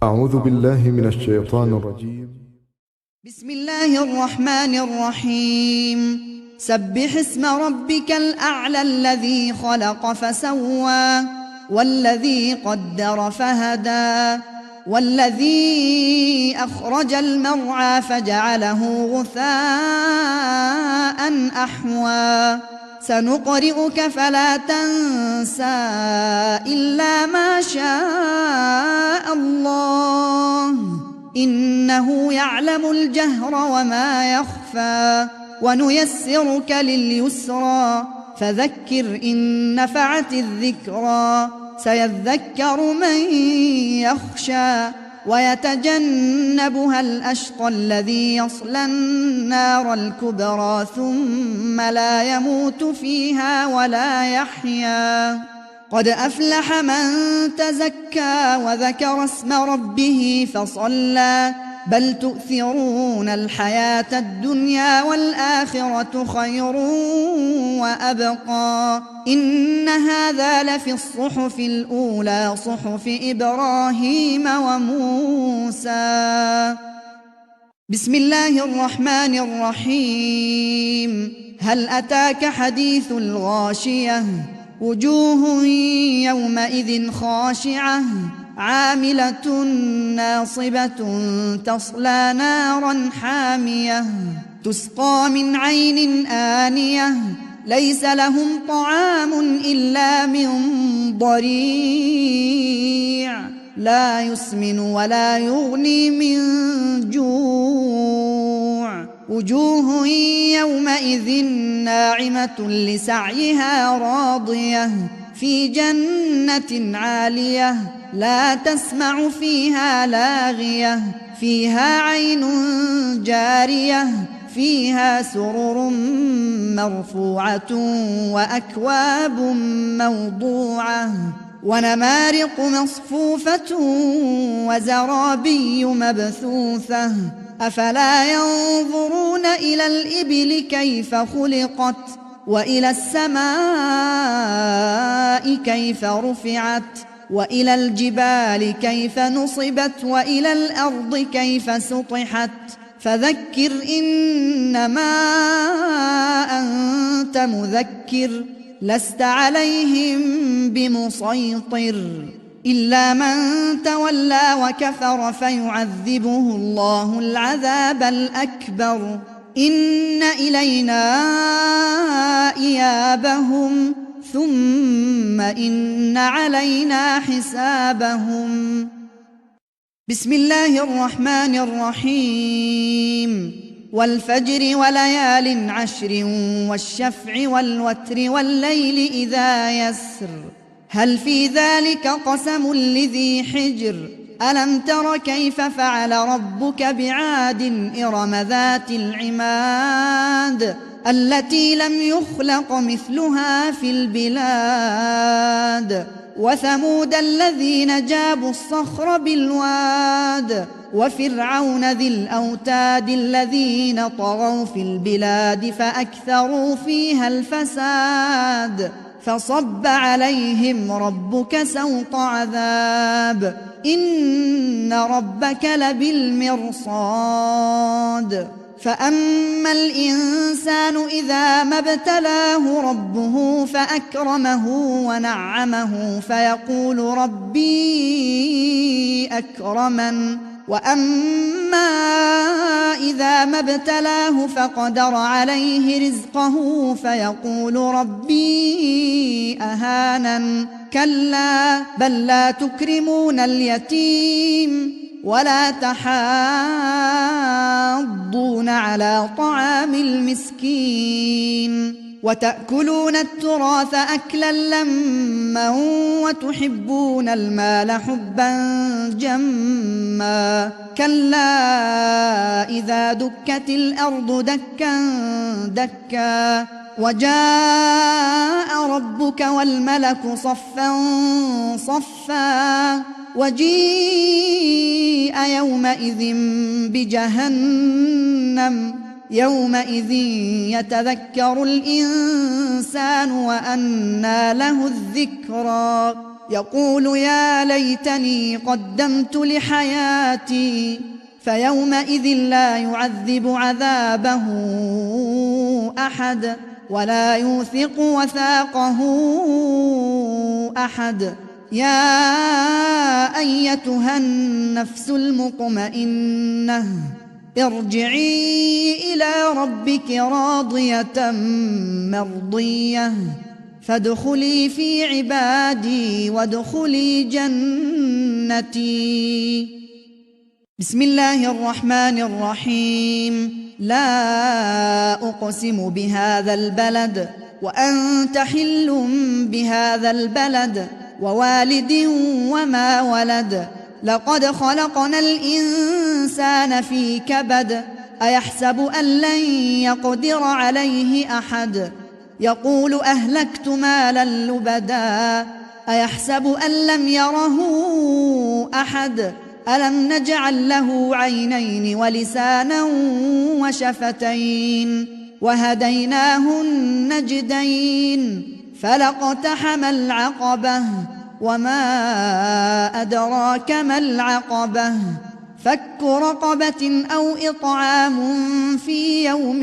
أعوذ بالله من الشيطان الرجيم. بسم الله الرحمن الرحيم. سبح اسم ربك الأعلى الذي خلق فسوى والذي قدر فهدى والذي أخرج المرعى فجعله غثاء أحوى سنقرئك فلا تنسى إلا ما شاء الله إنه يعلم الجهر وما يخفى ونيسرك لليسرى فذكر إن نفعت الذكرى سيذكر من يخشى ويتجنبها الأشقى الذي يصلى النار الكبرى ثم لا يموت فيها ولا يحيا قد أفلح من تزكى وذكر اسم ربه فصلى بل تؤثرون الحياة الدنيا والآخرة خير وأبقى إن هذا لفي الصحف الأولى صحف إبراهيم وموسى. بسم الله الرحمن الرحيم. هل أتاك حديث الغاشية وجوه يومئذ خاشعة عاملة ناصبة تصلى نارا حامية تسقى من عين آنية ليس لهم طعام إلا من ضريع لا يسمن ولا يغني من جوع وجوه يومئذ ناعمة لسعيها راضية في جنة عالية لا تسمع فيها لاغية فيها عين جارية فيها سرر مرفوعة وأكواب موضوعة ونمارق مصفوفة وزرابي مبثوثة أفلا ينظرون إلى الإبل كيف خلقت وإلى السماء كيف رفعت وإلى الجبال كيف نصبت وإلى الأرض كيف سطحت فذكر إنما أنت مذكر لست عليهم بمسيطر إلا من تولى وكفر فيعذبه الله العذاب الأكبر إن إلينا إيابهم ثم إن علينا حسابهم. بسم الله الرحمن الرحيم. والفجر وليال عشر والشفع والوتر والليل إذا يسر هل في ذلك قسم لذي حجر ألم تر كيف فعل ربك بعاد إرم ذات العماد التي لم يخلق مثلها في البلاد وثمود الذين جابوا الصخر بالواد وفرعون ذي الأوتاد الذين طغوا في البلاد فأكثروا فيها الفساد فصب عليهم ربك سوط عذاب إن ربك لبالمرصاد فأما الإنسان إذا ما ابتلاه ربه فأكرمه ونعمه فيقول ربي أكرمن وأما إذا ما ابتلاه فقدر عليه رزقه فيقول ربي أهانن كلا بل لا تكرمون اليتيم ولا تحاضون على طعام المسكين وتأكلون التراث أكلا لما وتحبون المال حبا جما كلا إذا دكت الأرض دكا دكا وجاء ربك والملك صفا صفا وجيء يومئذ بجهنم يومئذ يتذكر الإنسان وأنى له الذكرى يقول يا ليتني قدمت لحياتي فيومئذ لا يعذب عذابه أحد ولا يوثق وثاقه أحد. يا أيتها النفس المطمئنة ارجعي إلى ربك راضية مرضية فادخلي في عبادي وادخلي جنتي. بسم الله الرحمن الرحيم. لا أقسم بهذا البلد وأنت حل بهذا البلد ووالد وما ولد لقد خلقنا الإنسان في كبد أيحسب أن لن يقدر عليه أحد يقول أهلكت مالا لبدا أيحسب أن لم يره أحد ألم نجعل له عينين ولسانا وشفتين وهديناه النجدين فلاقتحم العقبة وما أدراك ما العقبة فك رقبة أو إطعام في يوم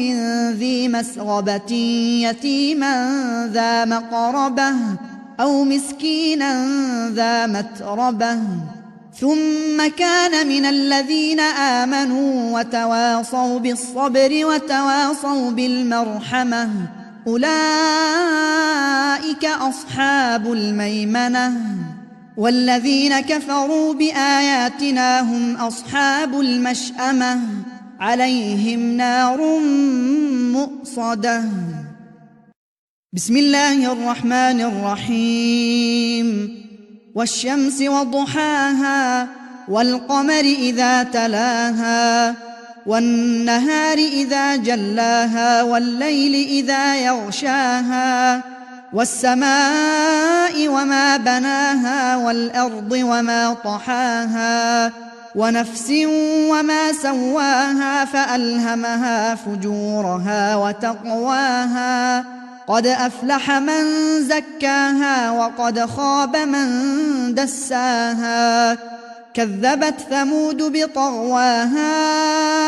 ذي مسغبة يتيما ذا مقربة أو مسكينا ذا متربة ثم كان من الذين آمنوا وتواصوا بالصبر وتواصوا بالمرحمة أولئك أصحاب الميمنة والذين كفروا بآياتنا هم أصحاب المشأمة عليهم نار مؤصدة. بسم الله الرحمن الرحيم. والشمس وضحاها والقمر إذا تلاها والنهار إذا جلاها والليل إذا يغشاها والسماء وما بناها والأرض وما طحاها ونفس وما سواها فألهمها فجورها وتقواها قد أفلح من زكاها وقد خاب من دساها كذبت ثمود بطغواها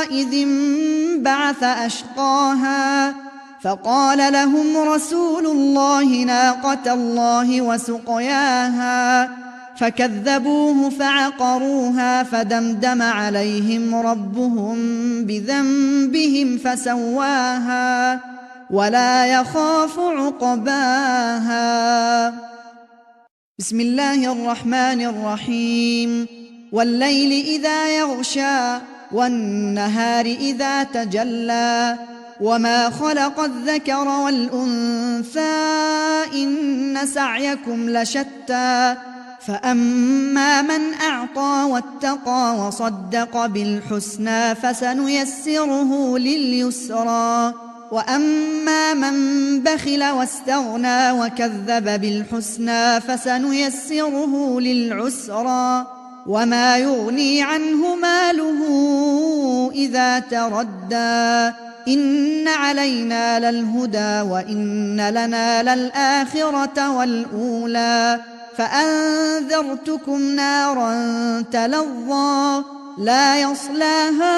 إذ انبعث أشقاها فقال لهم رسول الله ناقة الله وسقياها فكذبوه فعقروها فدمدم عليهم ربهم بذنبهم فسواها ولا يخاف عقباها. بسم الله الرحمن الرحيم. والليل إذا يغشى والنهار إذا تجلى وما خلق الذكر والأنثى إن سعيكم لشتى فأما من أعطى واتقى وصدق بالحسنى فسنيسره لليسرى وأما من بخل واستغنى وكذب بالحسنى فسنيسره للعسرى وما يغني عنه ماله إذا تردى إن علينا للهدى وإن لنا للآخرة والأولى فأنذرتكم نارا تلظى لا يصلاها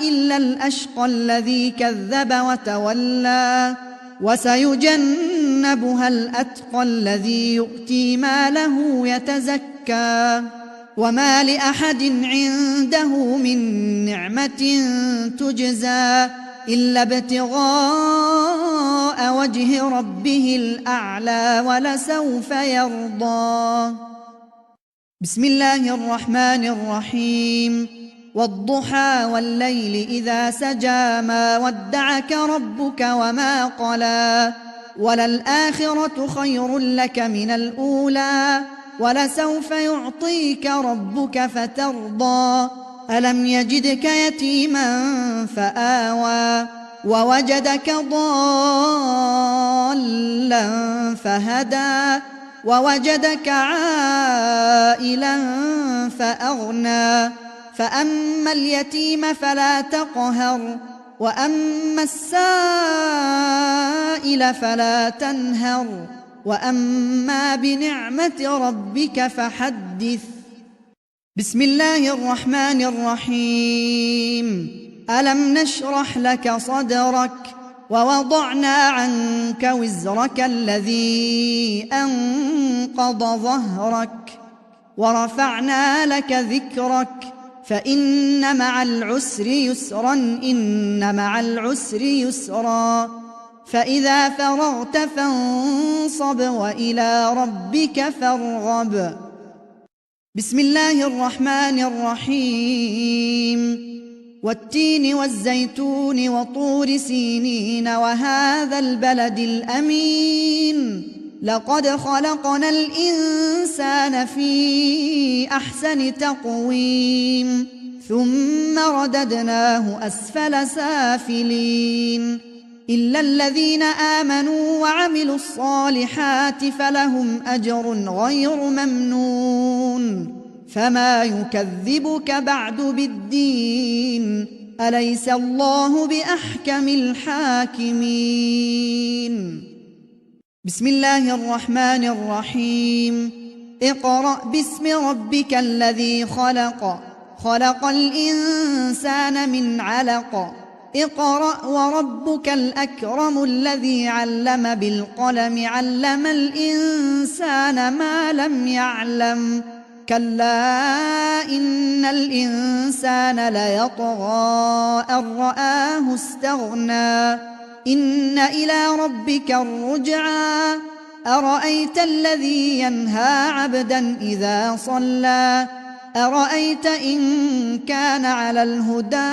إلا الأشقى الذي كذب وتولى وسيجنبها الأتقى الذي يؤتي ماله يتزكى وما لأحد عنده من نعمة تجزى إلا ابتغاء وجه ربه الأعلى ولسوف يرضى. بسم الله الرحمن الرحيم. والضحى والليل إذا سجى ما ودعك ربك وما قلى وللآخرة خير لك من الأولى ولسوف يعطيك ربك فترضى ألم يجدك يتيما فآوى ووجدك ضالا فهدى ووجدك عائلا فأغنى فأما اليتيم فلا تقهر وأما السائل فلا تنهر وأما بنعمة ربك فحدث. بسم الله الرحمن الرحيم. ألم نشرح لك صدرك ووضعنا عنك وزرك الذي أنقض ظهرك ورفعنا لك ذكرك فإن مع العسر يسرا إن مع العسر يسرا فإذا فرغت فانصب وإلى ربك فارغب. بسم الله الرحمن الرحيم. والتين والزيتون وطور سينين وهذا البلد الأمين لقد خلقنا الإنسان في أحسن تقويم ثم رددناه أسفل سافلين إلا الذين آمنوا وعملوا الصالحات فلهم أجر غير ممنون فما يكذبك بعد بالدين أليس الله بأحكم الحاكمين. بسم الله الرحمن الرحيم. اقرأ باسم ربك الذي خلق خلق الإنسان من علق اقرأ وربك الأكرم الذي علم بالقلم علم الإنسان ما لم يعلم كلا إن الإنسان ليطغى أن رآه استغنى إن إلى ربك الرجعى أرأيت الذي ينهى عبدا إذا صلى أرأيت إن كان على الهدى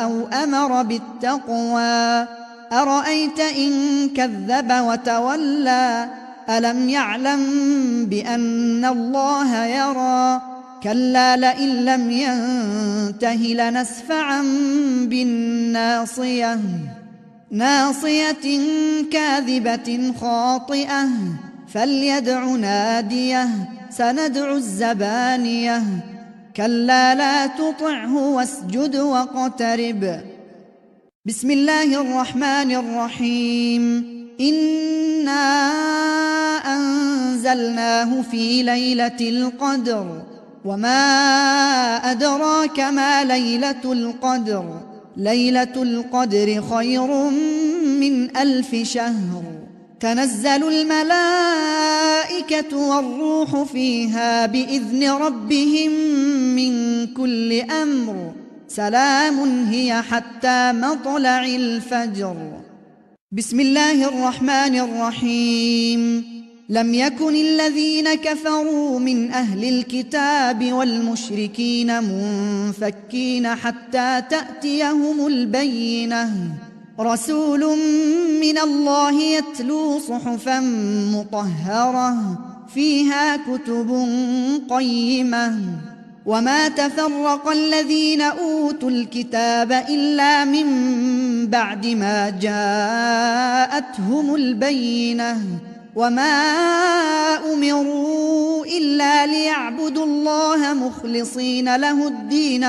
أو أمر بالتقوى أرأيت إن كذب وتولى ألم يعلم بأن الله يرى كلا لئن لم ينته لنسفعا بالناصية ناصية كاذبة خاطئة فليدع ناديه سندع الزبانية كلا لا تطعه واسجد واقترب. بسم الله الرحمن الرحيم. إنا أنزلناه في ليلة القدر وما أدراك ما ليلة القدر ليلة القدر خير من 1000 شهر تنزل الملائكة والروح فيها بإذن ربهم من كل أمر سلام هي حتى مطلع الفجر. بسم الله الرحمن الرحيم. لم يكن الذين كفروا من أهل الكتاب والمشركين منفكين حتى تأتيهم البينة رسول من الله يتلو صحفا مطهرة فيها كتب قيمة وما تفرق الذين أوتوا الكتاب إلا من بعد ما جاءتهم البينة وما أمروا إلا ليعبدوا الله مخلصين له الدين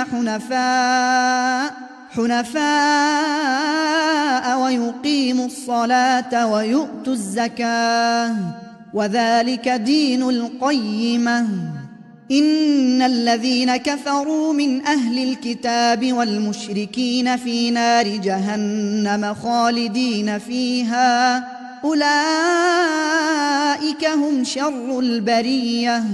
حنفاء ويقيموا الصلاة ويؤتوا الزكاة وذلك دين القيمة. إن الذين كفروا من أهل الكتاب والمشركين في نار جهنم خالدين فيها أولئك هم شر البرية.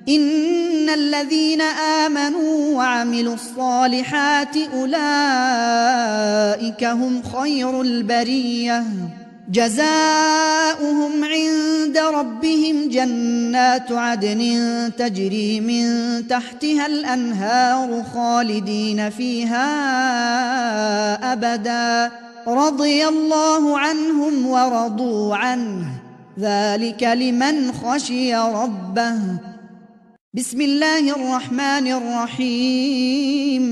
إن الذين آمنوا وعملوا الصالحات أولئك هم خير البرية جزاؤهم عند ربهم جنات عدن تجري من تحتها الأنهار خالدين فيها أبدا رضي الله عنهم ورضوا عنه ذلك لمن خشي ربه. بسم الله الرحمن الرحيم.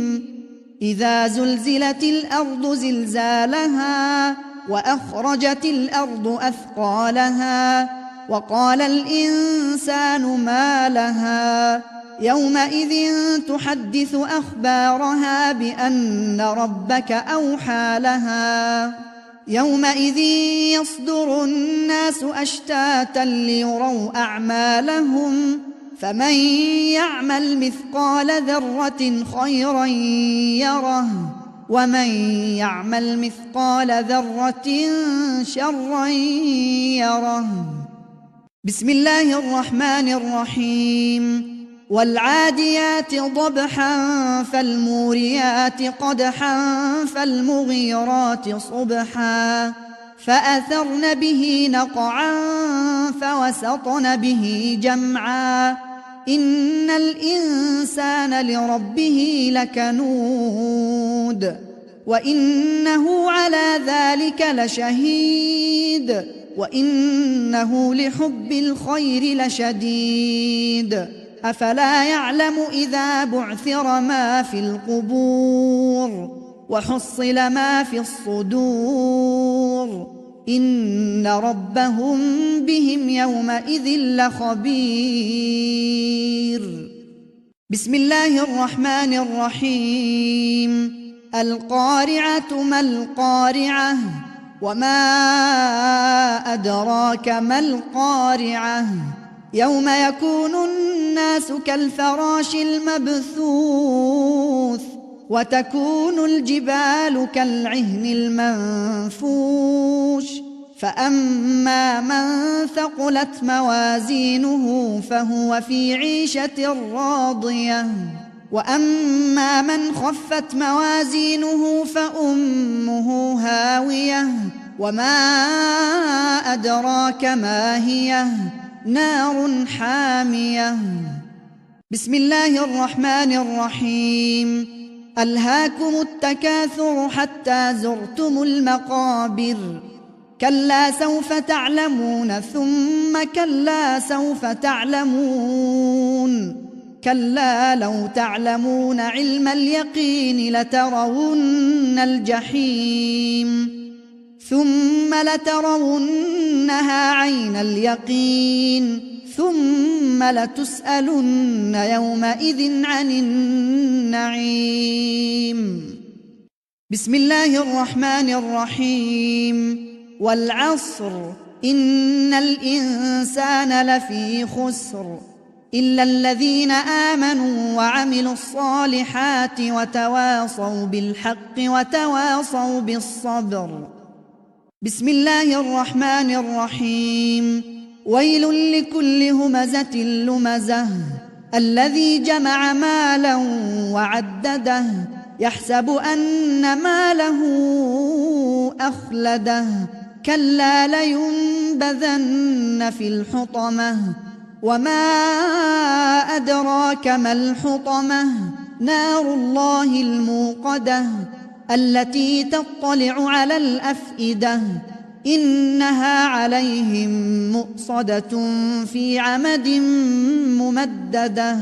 إذا زلزلت الأرض زلزالها وأخرجت الأرض أثقالها وقال الإنسان ما لها يومئذ تحدث أخبارها بأن ربك أوحى لها يومئذ يصدر الناس أشتاتا ليروا أعمالهم فمن يعمل مثقال ذرة خيرا يره ومن يعمل مثقال ذرة شرا يره. بسم الله الرحمن الرحيم. والعاديات ضبحا فالموريات قدحا فالمغيرات صبحا فأثرن به نقعا فوسطن به جمعا إن الإنسان لربه لكنود وإنه على ذلك لشهيد وإنه لحب الخير لشديد. أفلا يعلم إذا بعثر ما في القبور وحصل ما في الصدور إن ربهم بهم يومئذ لخبير. بسم الله الرحمن الرحيم. القارعة ما القارعة وما أدراك ما القارعة يوم يكون الناس كالفراش المبثوث وتكون الجبال كالعهن المنفوش فأما من ثقلت موازينه فهو في عيشة راضية وأما من خفت موازينه فأمه هاوية وما أدراك ما هي نار حامية. بسم الله الرحمن الرحيم. ألهاكم التكاثر حتى زرتم المقابر كلا سوف تعلمون ثم كلا سوف تعلمون كلا لو تعلمون علم اليقين لترون الجحيم ثم لترونها عين اليقين ثم لتسألن يومئذ عن النعيم. بسم الله الرحمن الرحيم. والعصر إن الإنسان لفي خسر إلا الذين آمنوا وعملوا الصالحات وتواصوا بالحق وتواصوا بالصبر. بسم الله الرحمن الرحيم. ويل لكل همزة لمزة الذي جمع مالا وعدده يحسب أن ماله أخلده كلا لينبذن في الحطمة وما أدراك ما الحطمة نار الله الموقدة التي تطلع على الأفئدة إنها عليهم مؤصدة في عمد ممددة.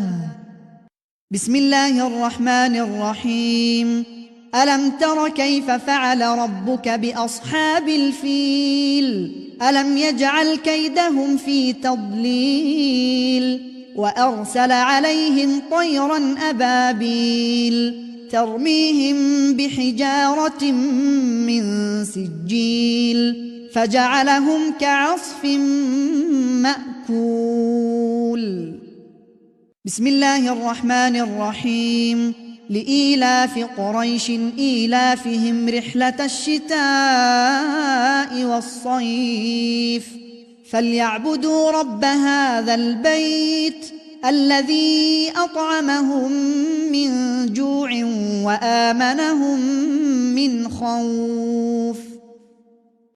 بسم الله الرحمن الرحيم. ألم تر كيف فعل ربك بأصحاب الفيل ألم يجعل كيدهم في تضليل وأرسل عليهم طيرا أبابيل ترميهم بحجارة من سجيل فجعلهم كعصف مأكول. بسم الله الرحمن الرحيم. لإيلاف قريش إيلافهم رحلة الشتاء والصيف فليعبدوا رب هذا البيت الذي أطعمهم من جوع وآمنهم من خوف.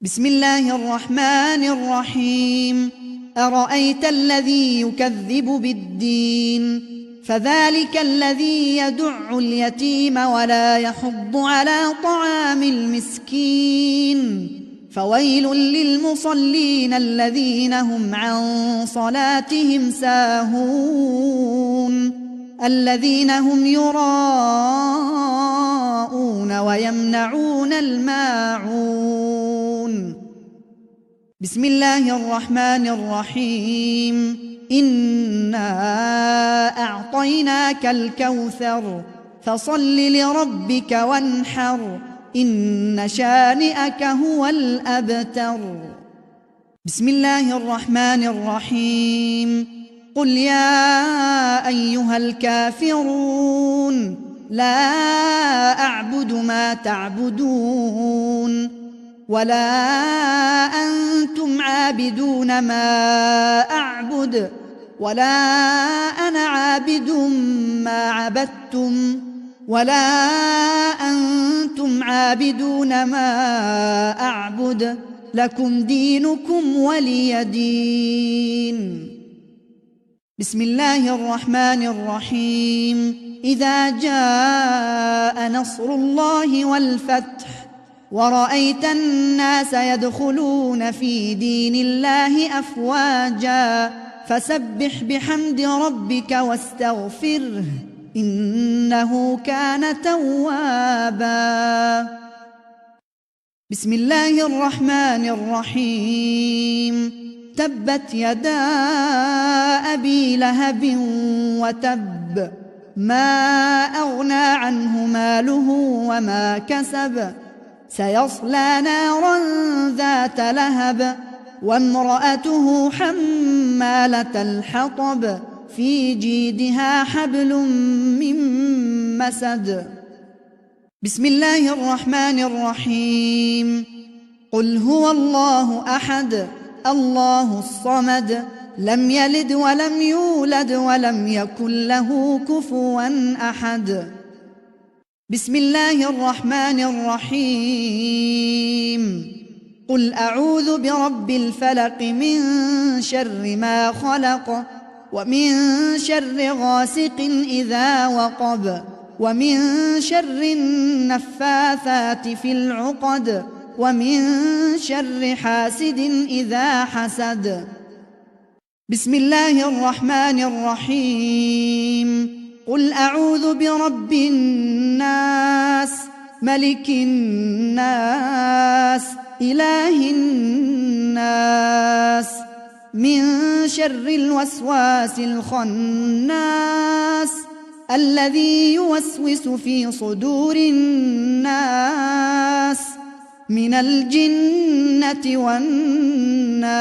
بسم الله الرحمن الرحيم. أرأيت الذي يكذب بالدين فذلك الذي يدع اليتيم ولا يحض على طعام المسكين فويل للمصلين الذين هم عن صلاتهم ساهون الذين هم يراءون ويمنعون الماعون. بسم الله الرحمن الرحيم. إنا أعطيناك الكوثر فصل لربك وانحر إن شانئك هو الأبتر. بسم الله الرحمن الرحيم. قل يا أيها الكافرون لا أعبد ما تعبدون ولا أنتم عابدون ما أعبد ولا أنا عابد ما عبدتم ولا أنتم عابدون ما أعبد لكم دينكم ولي دين. بسم الله الرحمن الرحيم. إذا جاء نصر الله والفتح ورأيت الناس يدخلون في دين الله أفواجا فسبح بحمد ربك واستغفره إنه كان توابا. بسم الله الرحمن الرحيم. تبت يدا أبي لهب وتب ما أغنى عنه ماله وما كسب سيصلى نارا ذات لهب وامرأته حمالة الحطب في جيدها حبل من مسد. بسم الله الرحمن الرحيم. قل هو الله أحد الله الصمد لم يلد ولم يولد ولم يكن له كفوا أحد. بسم الله الرحمن الرحيم. قل أعوذ برب الفلق من شر ما خلق ومن شر غاسق إذا وقب ومن شر النفاثات في العقد ومن شر حاسد إذا حسد. بسم الله الرحمن الرحيم. قل أعوذ برب الناس ملك الناس إله الناس من شر الوسواس الخناس الذي يوسوس في صدور الناس من الجنة والناس.